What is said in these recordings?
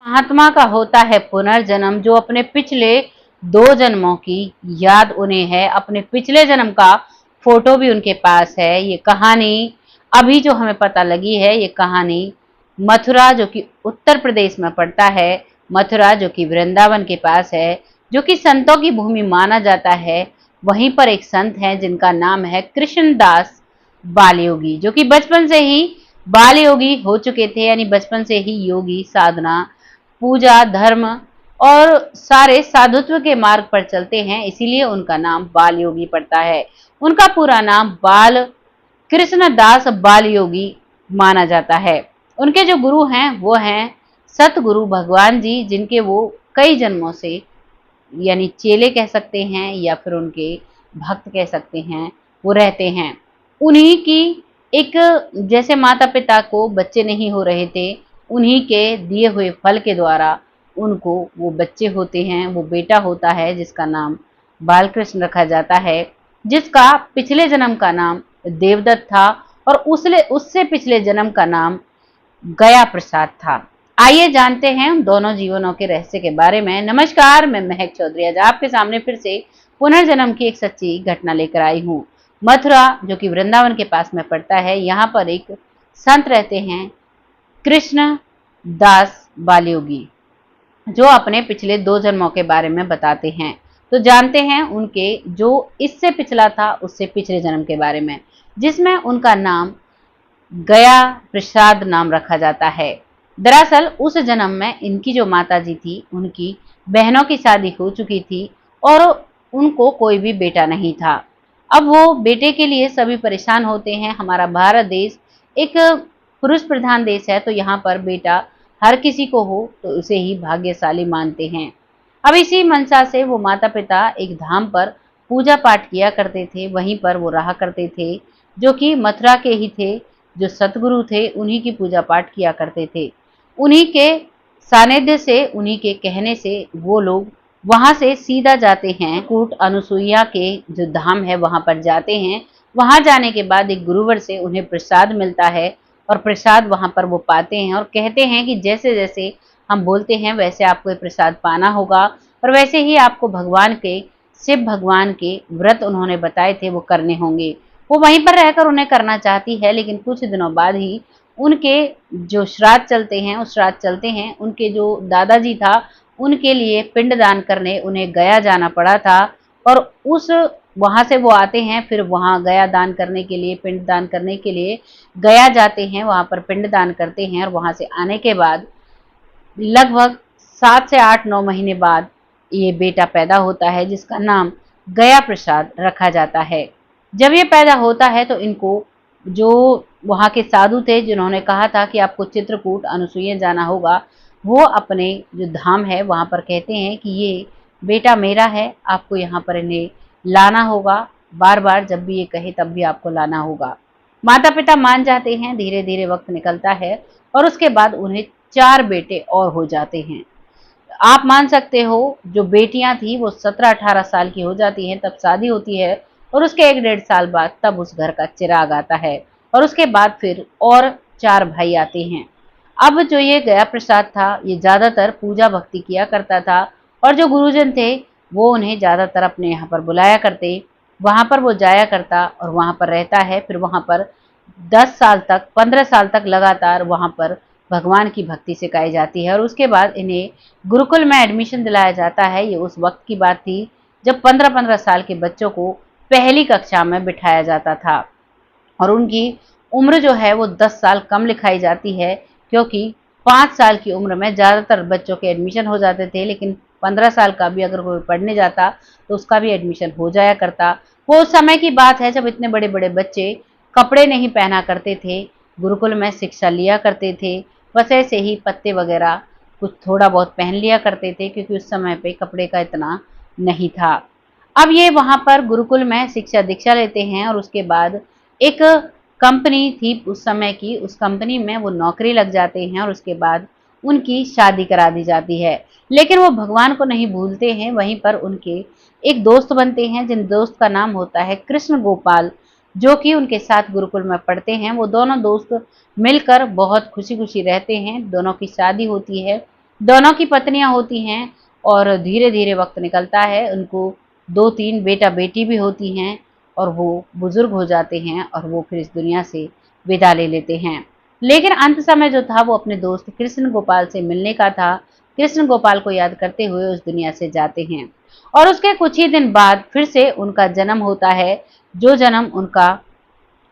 महात्मा का होता है पुनर्जन्म, जो अपने पिछले 2 जन्मों की याद उन्हें है, अपने पिछले जन्म का फोटो भी उनके पास है। ये कहानी अभी जो हमें पता लगी है, ये कहानी मथुरा जो कि उत्तर प्रदेश में पड़ता है, मथुरा जो कि वृंदावन के पास है, जो कि संतों की भूमि माना जाता है। वहीं पर एक संत हैं जिनका नाम है कृष्णदास बालयोगी, जो कि बचपन से ही बाल योगी हो चुके थे, यानी बचपन से ही योगी, साधना, पूजा, धर्म और सारे साधुत्व के मार्ग पर चलते हैं, इसीलिए उनका नाम बाल योगी पड़ता है। उनका पूरा नाम बाल कृष्णदास बाल योगी माना जाता है। उनके जो गुरु हैं वो हैं सतगुरु भगवान जी, जिनके वो कई जन्मों से, यानी चेले कह सकते हैं या फिर उनके भक्त कह सकते हैं, वो रहते हैं। उन्हीं की एक, जैसे माता पिता को बच्चे नहीं हो रहे थे, उन्हीं के दिए हुए फल के द्वारा उनको वो बच्चे होते हैं, वो बेटा होता है जिसका नाम बालकृष्ण रखा जाता है, जिसका पिछले जन्म का नाम देवदत्त था और उससे पिछले जन्म का नाम गया प्रसाद था। आइए जानते हैं उन दोनों जीवनों के रहस्य के बारे में। नमस्कार, मैं महक चौधरी आज आपके सामने फिर से पुनर्जन्म की एक सच्ची घटना लेकर आई हूँ। मथुरा जो कि वृंदावन के पास में पड़ता है, यहाँ पर एक संत रहते हैं कृष्ण दास बालयोगी, जो अपने पिछले 2 जन्मों के बारे में बताते हैं। तो जानते हैं उनके जो इससे पिछला था उससे पिछले जन्म के बारे में, जिसमें उनका नाम गया प्रसाद नाम रखा जाता है। दरअसल उस जन्म में इनकी जो माता जी थी, उनकी बहनों की शादी हो चुकी थी और उनको कोई भी बेटा नहीं था। अब वो बेटे के लिए सभी परेशान होते हैं। हमारा भारत देश एक पुरुष प्रधान देश है, तो यहाँ पर बेटा हर किसी को हो तो उसे ही भाग्यशाली मानते हैं। अब इसी मनसा से वो माता पिता एक धाम पर पूजा पाठ किया करते थे, वहीं पर वो रहा करते थे, जो कि मथुरा के ही थे, जो सतगुरु थे उन्हीं की पूजा पाठ किया करते थे। उन्हीं के सानिध्य से, उन्हीं के कहने से वो लोग वहां से सीधा जाते हैं कूट अनुसुईया के जो धाम है वहां पर जाते हैं। वहां जाने के बाद एक गुरुवर से उन्हें प्रसाद मिलता है और प्रसाद वहां पर वो पाते हैं और कहते हैं कि जैसे जैसे हम बोलते हैं वैसे आपको ये प्रसाद पाना होगा और वैसे ही आपको भगवान के, शिव भगवान के व्रत उन्होंने बताए थे वो करने होंगे। वो वहीं पर रहकर उन्हें करना चाहती है, लेकिन कुछ दिनों बाद ही उनके जो श्राद्ध चलते हैं, उस श्राद्ध चलते हैं, उनके जो दादाजी था उनके लिए पिंडदान करने उन्हें गया जाना पड़ा था और उस वहां से वो आते हैं, फिर वहां गया दान करने के लिए, पिंड दान करने के लिए गया जाते हैं, वहां पर पिंड दान करते हैं और वहां से आने के बाद लगभग 7 से 8-9 महीने बाद ये बेटा पैदा होता है, जिसका नाम गया प्रसाद रखा जाता है। जब ये पैदा होता है तो इनको जो वहाँ के साधु थे जिन्होंने कहा था कि आपको चित्रकूट अनुसुईया जाना होगा, वो अपने जो धाम है वहाँ पर कहते हैं कि ये बेटा मेरा है, आपको यहाँ पर इन्हें लाना होगा, बार बार जब भी ये कहे तब भी आपको लाना होगा। माता पिता मान जाते हैं। धीरे धीरे वक्त निकलता है और उसके बाद उन्हें 4 बेटे और हो जाते हैं। आप मान सकते हो, जो बेटियां थी वो 17-18 साल की हो जाती हैं, तब शादी होती है और उसके 1-1.5 साल बाद तब उस घर का चिराग आता है और उसके बाद फिर और 4 भाई आते हैं। अब जो ये गया प्रसाद था, ये ज्यादातर पूजा भक्ति किया करता था और जो गुरुजन थे वो उन्हें ज्यादातर अपने यहाँ पर बुलाया करते, वहां पर वो जाया करता और वहां पर रहता है। फिर वहां पर 10 साल तक, 15 साल तक लगातार वहां पर भगवान की भक्ति सिखाई जाती है और उसके बाद इन्हें गुरुकुल में एडमिशन दिलाया जाता है। ये उस वक्त की बात थी जब 15-15 साल के बच्चों को पहली कक्षा में बिठाया जाता था और उनकी उम्र जो है वो 10 साल कम लिखाई जाती है, क्योंकि 5 साल की उम्र में ज़्यादातर बच्चों के एडमिशन हो जाते थे, लेकिन 15 साल का भी अगर कोई पढ़ने जाता तो उसका भी एडमिशन हो जाया करता। वो उस समय की बात है जब इतने बड़े बड़े बच्चे कपड़े नहीं पहना करते थे, गुरुकुल में शिक्षा लिया करते थे, बस ऐसे ही पत्ते वगैरह कुछ थोड़ा बहुत पहन लिया करते थे, क्योंकि उस समय पे कपड़े का इतना नहीं था। अब ये वहाँ पर गुरुकुल में शिक्षा दीक्षा लेते हैं और उसके बाद एक कंपनी थी उस समय की, उस कंपनी में वो नौकरी लग जाते हैं और उसके बाद उनकी शादी करा दी जाती है। लेकिन वो भगवान को नहीं भूलते हैं, वहीं पर उनके एक दोस्त बनते हैं, जिन दोस्त का नाम होता है कृष्ण गोपाल, जो कि उनके साथ गुरुकुल में पढ़ते हैं। वो दोनों दोस्त मिलकर बहुत खुशी खुशी रहते हैं। दोनों की शादी होती है दोनों की पत्नियां होती हैं और धीरे धीरे वक्त निकलता है, उनको 2-3 बेटा बेटी भी होती हैं और वो बुजुर्ग हो जाते हैं और वो फिर इस दुनिया से विदा ले लेते हैं। लेकिन अंत समय जो था वो अपने दोस्त कृष्ण गोपाल से मिलने का था। कृष्ण गोपाल को याद करते हुए उस दुनिया से जाते हैं और उसके कुछ ही दिन बाद फिर से उनका जन्म होता है, जो जन्म उनका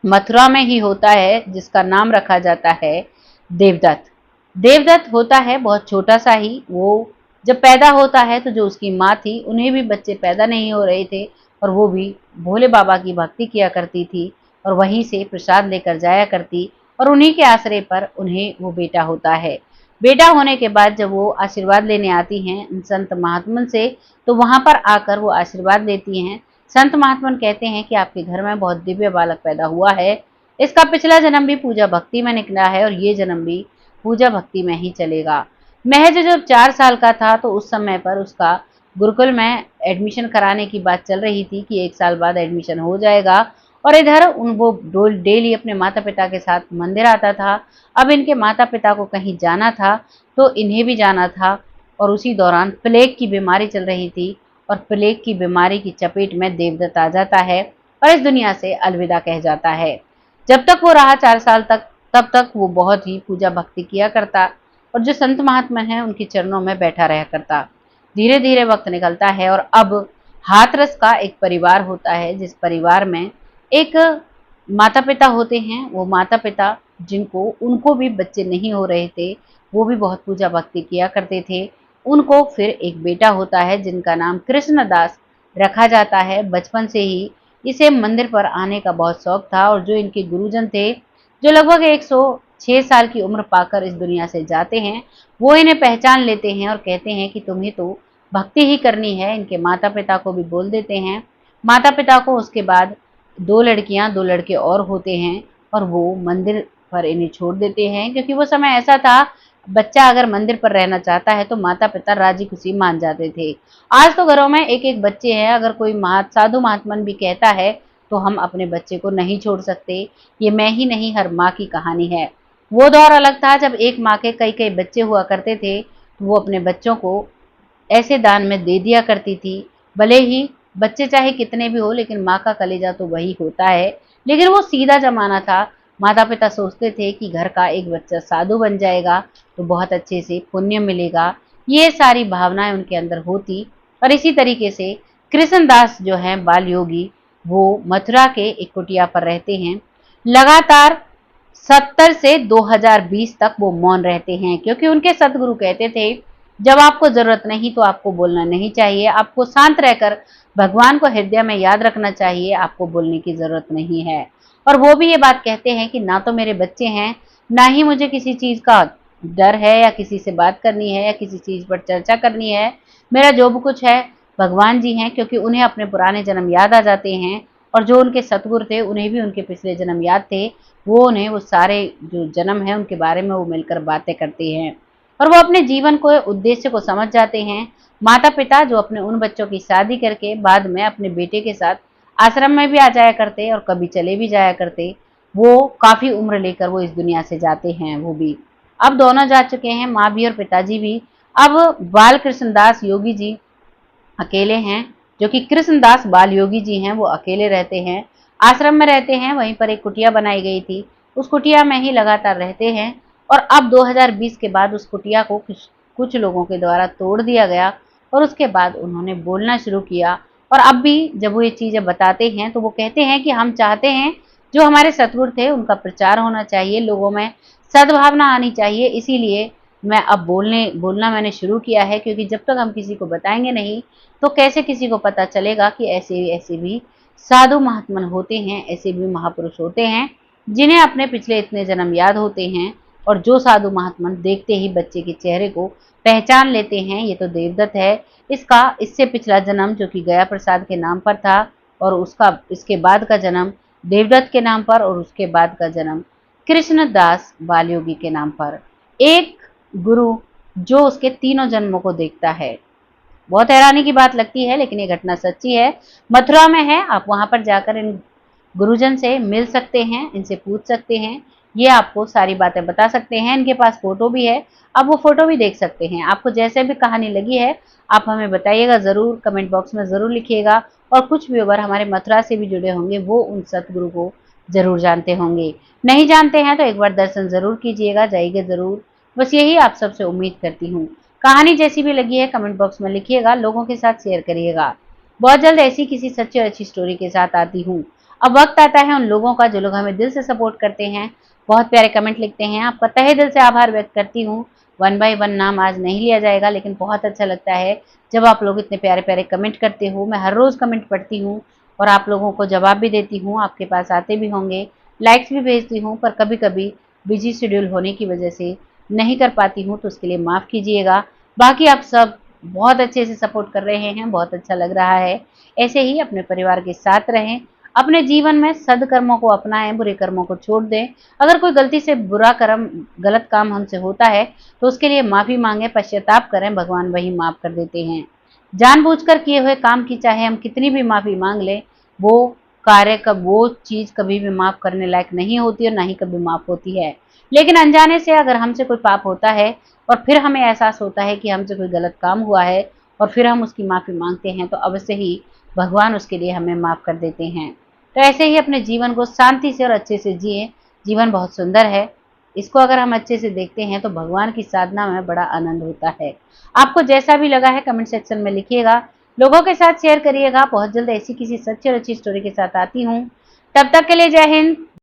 मथुरा में ही होता है, जिसका नाम रखा जाता है देवदत्त। देवदत्त होता है बहुत छोटा सा ही। वो जब पैदा होता है तो जो उसकी माँ थी, उन्हें भी बच्चे पैदा नहीं हो रहे थे और वो भी भोले बाबा की भक्ति किया करती थी और वहीं से प्रसाद लेकर जाया करती और उन्हीं के आश्रय पर उन्हें वो बेटा होता है। बेटा होने के बाद जब वो आशीर्वाद लेने आती हैं इन संत महात्मन से, तो वहां पर आकर वो आशीर्वाद लेती हैं। संत महात्मन कहते हैं कि आपके घर में बहुत दिव्य बालक पैदा हुआ है। इसका पिछला जन्म भी पूजा भक्ति में निकला है और ये जन्म भी पूजा भक्ति में ही चलेगा। महज जब 4 साल का था तो उस समय पर उसका गुरुकुल में एडमिशन कराने की बात चल रही थी कि 1 साल बाद एडमिशन हो जाएगा और इधर वो डेली अपने माता पिता के साथ मंदिर आता था। अब इनके माता पिता को कहीं जाना था तो इन्हें भी जाना था और उसी दौरान प्लेग की बीमारी चल रही थी और प्लेग की बीमारी की चपेट में देवदत्त आ जाता है और इस दुनिया से अलविदा कह जाता है। जब तक वो रहा 4 साल तक, तब तक वो बहुत ही पूजा भक्ति किया करता और जो संत महात्मा हैं उनके चरणों में बैठा रहा करता। धीरे धीरे वक्त निकलता है और अब हाथरस का एक परिवार होता है, जिस परिवार में एक माता पिता होते हैं। वो माता पिता जिनको उनको भी बच्चे नहीं हो रहे थे, वो भी बहुत पूजा भक्ति किया करते थे। उनको फिर एक बेटा होता है जिनका नाम कृष्णदास रखा जाता है। बचपन से ही इसे मंदिर पर आने का बहुत शौक था और जो इनके गुरुजन थे, जो लगभग 106 साल की उम्र पाकर इस दुनिया से जाते हैं, वो इन्हें पहचान लेते हैं और कहते हैं कि तुम्हें तो भक्ति ही करनी है। इनके माता पिता को भी बोल देते हैं। माता पिता को उसके बाद 2 लड़कियां 2 लड़के और होते हैं और वो मंदिर पर इन्हें छोड़ देते हैं, क्योंकि वो समय ऐसा था, बच्चा अगर मंदिर पर रहना चाहता है तो माता पिता राजी खुशी मान जाते थे। आज तो घरों में एक एक बच्चे हैं, अगर कोई साधु महात्मन भी कहता है तो हम अपने बच्चे को नहीं छोड़ सकते। ये मैं ही नहीं, हर माँ की कहानी है। वो दौर अलग था जब एक माँ के कई कई बच्चे हुआ करते थे, तो वो अपने बच्चों को ऐसे दान में दे दिया करती थी। भले ही बच्चे चाहे कितने भी हो, लेकिन माँ का कलेजा तो वही होता है। लेकिन वो सीधा जमाना था। माता पिता सोचते थे कि घर का एक बच्चा साधु बन जाएगा तो बहुत अच्छे से पुण्य मिलेगा, ये सारी भावनाएं उनके अंदर होती। और इसी तरीके से कृष्णदास जो है बाल योगी, वो मथुरा के एक कुटिया पर रहते हैं। लगातार 70 से 2020 तक वो मौन रहते हैं, क्योंकि उनके सदगुरु कहते थे जब आपको जरूरत नहीं तो आपको बोलना नहीं चाहिए, आपको शांत रहकर भगवान को हृदय में याद रखना चाहिए, आपको बोलने की जरूरत नहीं है। और वो भी ये बात कहते हैं कि ना तो मेरे बच्चे हैं, ना ही मुझे किसी चीज का डर है या किसी से बात करनी है या किसी चीज पर चर्चा करनी है। मेरा जो भी कुछ है भगवान जी हैं, क्योंकि उन्हें अपने पुराने जन्म याद आ जाते हैं और जो उनके सतगुरु थे उन्हें भी उनके पिछले जन्म याद थे। वो उन्हें वो सारे जो जन्म है उनके बारे में वो मिलकर बातें करते हैं और वो अपने जीवन को उद्देश्य को समझ जाते हैं। माता पिता जो अपने उन बच्चों की शादी करके बाद में अपने बेटे के साथ आश्रम में भी आ जाया करते और कभी चले भी जाया करते, वो काफी उम्र लेकर वो इस दुनिया से जाते हैं। वो भी अब दोनों जा चुके हैं, माँ भी और पिताजी भी। अब बाल कृष्णदास योगी जी अकेले हैं, जो कि कृष्णदास बाल योगी जी हैं, वो अकेले रहते हैं, आश्रम में रहते हैं। वहीं पर एक कुटिया बनाई गई थी, उस कुटिया में ही लगातार रहते हैं। और अब 2020 के बाद उस कुटिया को कुछ लोगों के द्वारा तोड़ दिया गया और उसके बाद उन्होंने बोलना शुरू किया। और अब भी जब वो ये चीजें बताते हैं तो वो कहते हैं कि हम चाहते हैं जो हमारे सतगुरु थे उनका प्रचार होना चाहिए, लोगों में सद्भावना आनी चाहिए। इसीलिए मैं अब बोलना मैंने शुरू किया है, क्योंकि जब तक हम किसी को बताएंगे नहीं तो कैसे किसी को पता चलेगा कि ऐसे ऐसे भी साधु महात्मन होते हैं, ऐसे भी महापुरुष होते हैं जिन्हें अपने पिछले इतने जन्म याद होते हैं। और जो साधु महात्मन देखते ही बच्चे के चेहरे को पहचान लेते हैं, ये तो देवदत्त है, इससे पिछला जन्म जो कि गया प्रसाद के नाम पर था और उसका इसके बाद का जन्म देवदत्त के नाम पर और उसके बाद का जन्म कृष्णदास बालयोगी के नाम पर। एक गुरु जो उसके तीनों जन्मों को देखता है। बहुत हैरानी की बात लगती है, लेकिन ये घटना सच्ची है। मथुरा में है, आप वहां पर जाकर इन गुरुजन से मिल सकते हैं, इनसे पूछ सकते हैं ये आपको सारी बातें बता सकते हैं। इनके पास फोटो भी है, आप वो फोटो भी देख सकते हैं। आपको जैसे भी कहानी लगी है आप हमें बताइएगा ज़रूर, कमेंट बॉक्स में ज़रूर लिखिएगा। और कुछ व्यूअर हमारे मथुरा से भी जुड़े होंगे, वो उन सतगुरु को ज़रूर जानते होंगे। नहीं जानते हैं तो एक बार दर्शन ज़रूर कीजिएगा, जाइए ज़रूर। बस यही आप सबसे उम्मीद करती हूँ। कहानी जैसी भी लगी है कमेंट बॉक्स में लिखिएगा, लोगों के साथ शेयर करिएगा। बहुत जल्द ऐसी किसी सच्ची और अच्छी स्टोरी के साथ आती हूँ। अब वक्त आता है उन लोगों का जो लोग हमें दिल से सपोर्ट करते हैं, बहुत प्यारे कमेंट लिखते हैं। आपका तहे दिल से आभार व्यक्त करती हूँ। वन बाय वन नाम आज नहीं लिया जाएगा, लेकिन बहुत अच्छा लगता है जब आप लोग इतने प्यारे प्यारे कमेंट करते हो। मैं हर रोज़ कमेंट पढ़ती हूँ और आप लोगों को जवाब भी देती हूँ, आपके पास आते भी होंगे, लाइक्स भी भेजती हूँ, पर कभी कभी बिजी शेड्यूल होने की वजह से नहीं कर पाती हूँ, तो उसके लिए माफ़ कीजिएगा। बाकी आप सब बहुत अच्छे से सपोर्ट कर रहे हैं, बहुत अच्छा लग रहा है। ऐसे ही अपने परिवार के साथ रहें, अपने जीवन में सद्कर्मों को अपनाएं, बुरे कर्मों को छोड़ दें। अगर कोई गलती से बुरा कर्म, गलत काम हमसे होता है तो उसके लिए माफ़ी मांगे, पश्चाताप करें, भगवान वही माफ़ कर देते हैं। जानबूझकर किए हुए काम की चाहे हम कितनी भी माफ़ी मांग लें, वो कार्य कब, वो चीज़ कभी भी माफ़ करने लायक नहीं होती और ना ही कभी माफ़ होती है। लेकिन अनजाने से अगर हमसे कोई पाप होता है और फिर हमें एहसास होता है कि हमसे कोई गलत काम हुआ है और फिर हम उसकी माफ़ी मांगते हैं, तो अवश्य ही भगवान उसके लिए हमें माफ़ कर देते हैं। तो ऐसे ही अपने जीवन को शांति से और अच्छे से जिए। जीवन बहुत सुंदर है, इसको अगर हम अच्छे से देखते हैं तो भगवान की साधना में बड़ा आनंद होता है। आपको जैसा भी लगा है कमेंट सेक्शन में लिखिएगा, लोगों के साथ शेयर करिएगा। बहुत जल्द ऐसी किसी सच्ची और अच्छी स्टोरी के साथ आती हूँ। तब तक के लिए जय हिंद।